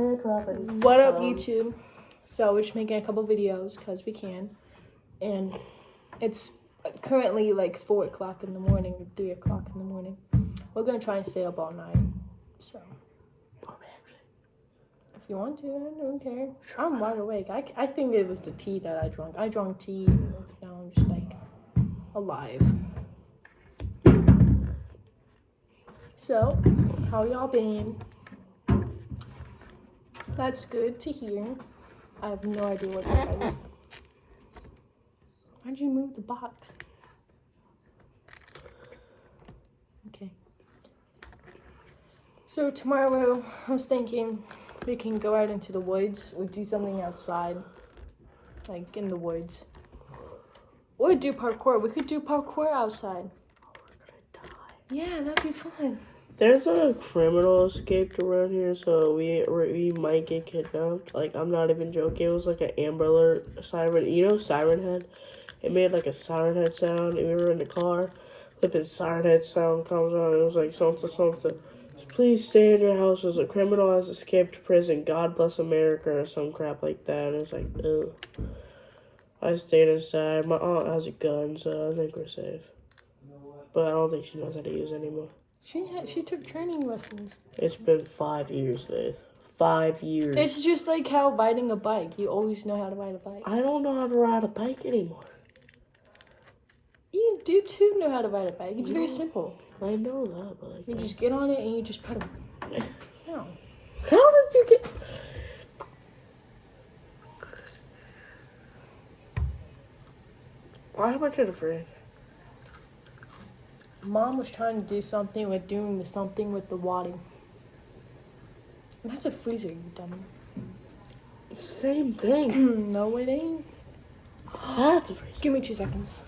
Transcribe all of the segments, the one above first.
What up, YouTube? So we're just making a couple videos because we can, and it's currently like 4 o'clock in the morning or 3 o'clock in the morning. We're gonna try and stay up all night. So if you want to, I don't care. I'm wide awake. I think it was the tea that I drank. I drank tea, and now I'm just like alive. So, how y'all been? That's good to hear. I have no idea what that is. Why'd you move the box? Okay. So tomorrow, I was thinking we can go out into the woods or do something outside, like in the woods. Or do parkour. We could do parkour outside. Oh, we're gonna die. Yeah, that'd be fun. There's a criminal escaped around here, so we might get kidnapped. Like, I'm not even joking. It was like an Amber Alert siren. You know Siren Head? It made like a Siren Head sound, and we were in the car. Like the Siren Head sound comes on, it was like something. Please stay in your house as a criminal has escaped prison. God bless America, or some crap like that. And it was like, ugh. I stayed inside. My aunt has a gun, so I think we're safe. But I don't think she knows how to use it anymore. She took training lessons. It's been 5 years, Faith. 5 years. It's just like how riding a bike. You always know how to ride a bike. I don't know how to ride a bike anymore. You do too know how to ride a bike. It's very simple. I know that, but like, You just get on it and you just pedal. No. How did you get? Why am I trying to friend? Mom was trying to do something with something with the water. That's a freezer, you dummy. Same thing. No, it ain't. That's a freezer. Give me 2 seconds.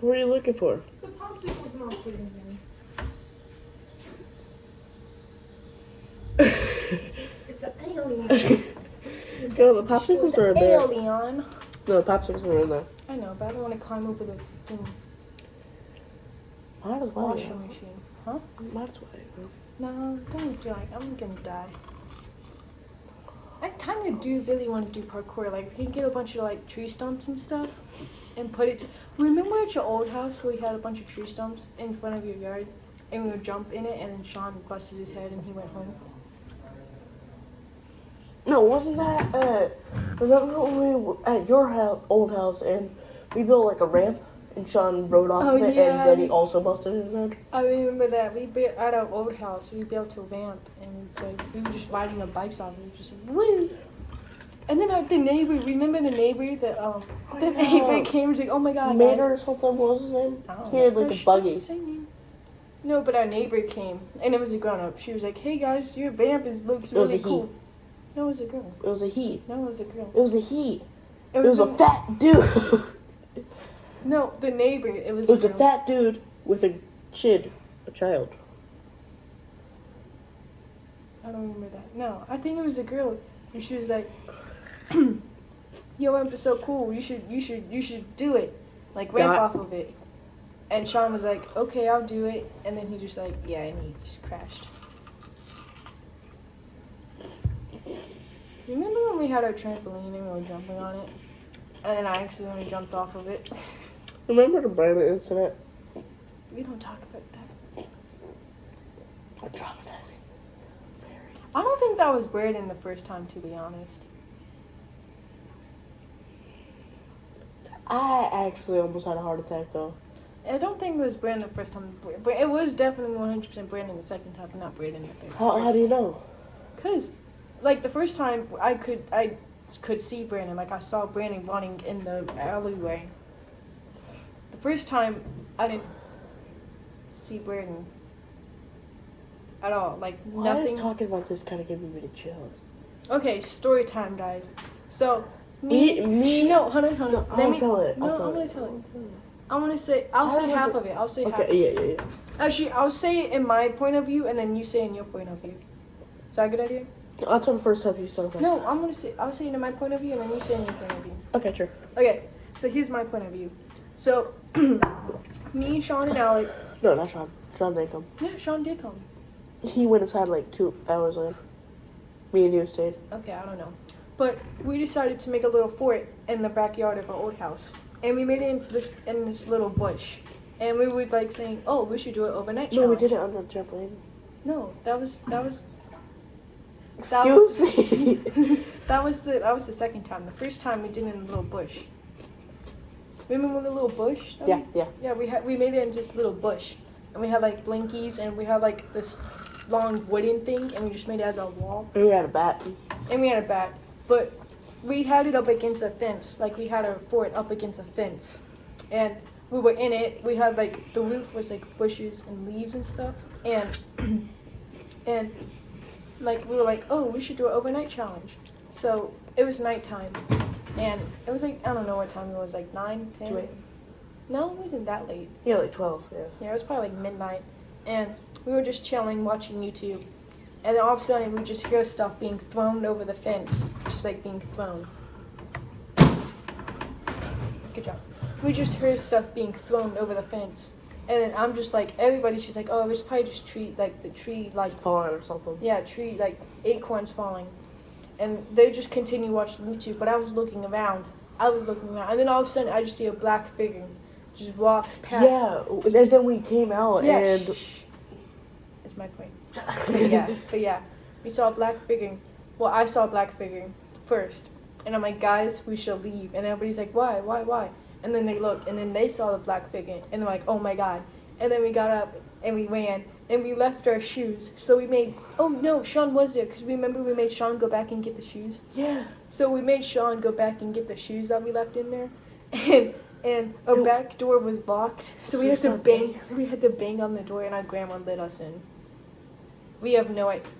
What are you looking for? The popsicles Mom put in there. It's an alien. No, the popsicles are in there. Alien. No, the popsicles are in there. I know, but I don't want to climb over the fucking Might as well. washing machine. Huh? Might as well. No, don't feel like I'm gonna die. I kind of do really want to do parkour. Like, we can get a bunch of like tree stumps and stuff, and put it. Remember at your old house where we had a bunch of tree stumps in front of your yard, and we would jump in it, and then Sean busted his head and he went home. No, wasn't that remember when we were at your old house and we built like a ramp and Sean rode off of it and then he also busted his head? I remember that. We built at our old house. We built a ramp and like, we were just riding our bikes off and just woo. And then the neighbor, remember the neighbor that the neighbor came and was like, oh my god. Mater or something, what was his name? He had like a buggy. No, but our neighbor came and it was a grown up. She was like, hey guys, your ramp looks really cool. No, it was a girl. It was a he. No, it was a girl. It was a he. It was a fat dude. No, the neighbor. It was a fat dude with a child. I don't remember that. No, I think it was a girl. And she was like, your ramp is so cool. You should do it. Like, ramp off of it. And Sean was like, okay, I'll do it. And then he just like, yeah, and he just crashed. Remember when we had our trampoline and we were jumping on it? And then I accidentally jumped off of it? Remember the Brandon incident? We don't talk about that. Traumatizing. Very. I don't think that was Brandon the first time, to be honest. I actually almost had a heart attack, though. I don't think it was Brandon the first time. But it was definitely 100% Brandon the second time, but not Brandon the third. How do you know? Because, like, the first time I could see Brandon. Like, I saw Brandon running in the alleyway. The first time, I didn't see Brandon at all. Like, nothing. Why is talking about this kind of giving me the chills? Okay, story time, guys. So, No, hold on. No, I'll tell it. No, I'm gonna tell it. I want to say, I'll say half of it. I'll say half. Okay, yeah. Actually, I'll say it in my point of view, and then you say in your point of view. Is that a good idea? That's the first time you start that. No, I'll say it in my point of view, and then you say in your point of view. Okay, sure. Okay, so here's my point of view. So, me, Sean, and Alec. No, not Sean. Sean didn't come. Yeah, Sean did come. He went inside like 2 hours later. Me and you stayed. Okay, I don't know. But we decided to make a little fort in the backyard of our old house. And we made it in this little bush. And we were like saying, oh, we should do it overnight No, we challenge. did it on the trampoline. No, that was Excuse me. that was the second time. The first time we did it in a little bush. Remember the little bush? Yeah. Yeah, we made it into this little bush. And we had like blinkies and we had like this long wooden thing and we just made it as a wall. And we had a bat. And we had a bat. But we had it up against a fence. Like we had our fort up against a fence. And we were in it. We had like the roof was like bushes and leaves and stuff. And and like we were like, oh, we should do an overnight challenge. So it was nighttime. And it was like, I don't know what time it was, like 9, 10? 2 a.m. No, it wasn't that late. Yeah, like 12, yeah. Yeah, it was probably like midnight. And we were just chilling, watching YouTube. And then all of a sudden, we just hear stuff being thrown over the fence. Just like being thrown. Good job. We just heard stuff being thrown over the fence. And then I'm just like, everybody's just like, oh, it's probably just the tree, like, Falling or something. yeah, tree, like, acorns falling. And they just continue watching YouTube. But I was looking around. And then all of a sudden, I just see a black figure just walk past. Yeah, and then we came out and... That's my point. But yeah, we saw a black figure. Well, I saw a black figure first. And I'm like, guys, we should leave. And everybody's like, why? And then they looked, and then they saw the black figure. And they're like, oh my God. And then we got up, and we ran, and we left our shoes. So we made, oh no, Sean was there. Because remember we made Sean go back and get the shoes? Yeah. So we made Sean go back and get the shoes that we left in there. And our back door was locked. So we had to bang on the door, and our grandma let us in. We have no idea.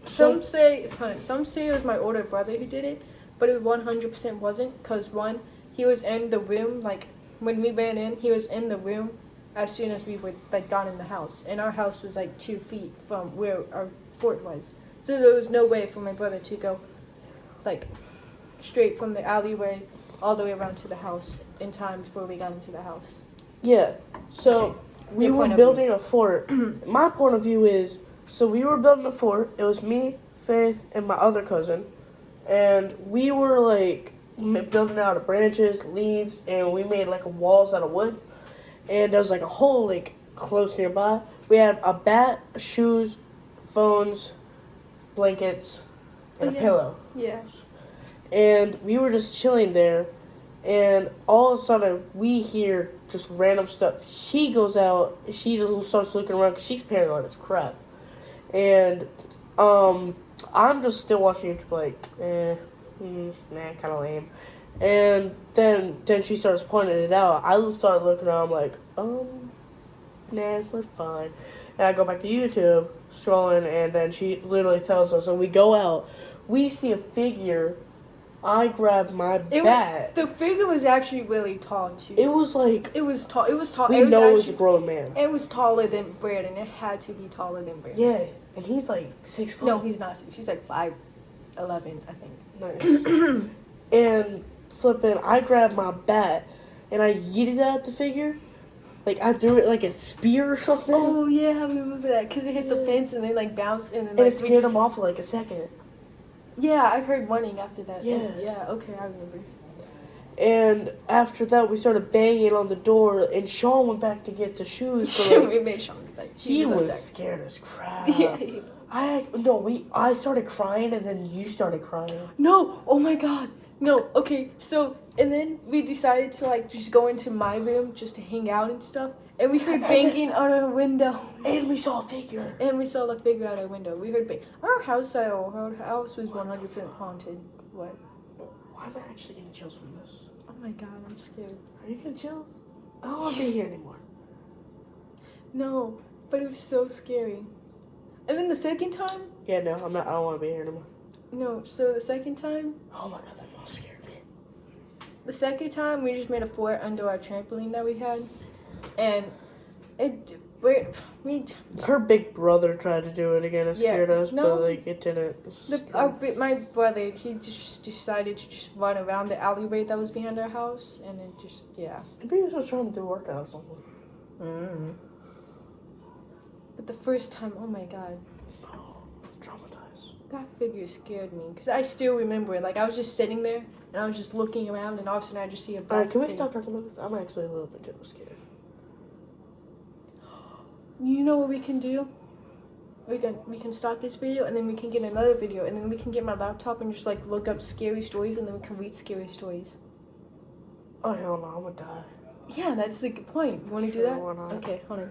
Some say it was my older brother who did it, but it 100% wasn't, because one, he was in the room, like when we ran in, he was in the room as soon as we were like gone in the house, and our house was like 2 feet from where our fort was, so there was no way for my brother to go like straight from the alleyway all the way around to the house in time before we got into the house. Yeah, so we were building a fort. My point of view is, so we were building a fort. It was me, Faith, and my other cousin. And we were like building out of branches, leaves, and we made like walls out of wood. And there was like a hole like close nearby. We had a bat, shoes, phones, blankets, and a pillow. Yeah. And we were just chilling there, and all of a sudden we hear just random stuff. She goes out, she starts looking around because she's paranoid as crap. And I'm just still watching YouTube like, kind of lame. And then she starts pointing it out. I start looking around, I'm like, nah, we're fine. And I go back to YouTube, scrolling, and then she literally tells us, so we go out, we see a figure. I grabbed my bat. The figure was actually really tall too. It was like... It was tall. We know it was a grown man. It was taller than Brandon. It had to be taller than Brandon. Yeah, and he's like 6 foot. No, he's not. She's like 5'11", I think. No. And flipping, I grabbed my bat and I yeeted at the figure. Like I threw it like a spear or something. Oh yeah, I remember that because it hit the fence and they like bounced and then and like, it scared him off for like a second. Yeah, I heard running after that. Yeah. Okay, I remember. And after that, we started banging on the door, and Sean went back to get the shoes. So, like, we made Sean like he was scared as crap. Yeah. I started crying, and then you started crying. No, oh my God, no. Okay, so and then we decided to like just go into my room just to hang out and stuff, and we heard banging on our window. And we saw a figure. And we saw the figure out our window. We heard bang. Our house was 100% haunted. What? Why am I actually getting chills from this? Oh my God, I'm scared. Are you getting chills? I don't want to be here anymore. No, but it was so scary. And then the second time? Yeah, no, I'm not. I don't want to be here anymore. No, so the second time? Oh my God, that all scared me. The second time, we just made a fort under our trampoline that we had. And Her big brother tried to do it again and Yeah, scared us, no. but like it didn't. My brother, he just decided to just run around the alleyway that was behind our house, and it just, yeah. Maybe he was just trying to do a workout or something. Mm. But the first time, oh my god, Oh, traumatized. that figure scared me. Because I still remember it. Like, I was just sitting there, and I was just looking around, and all of a sudden I just see a black Alright, can we thing. stop talking about this? I'm actually a little bit scared. You know what we can do? We can start this video, and then we can get another video, and then we can get my laptop and just, like, look up scary stories, and then we can read scary stories. Oh, hell no, I'm gonna die. Yeah, that's the good point. You want to do Sure, that? why not? Okay, hold on.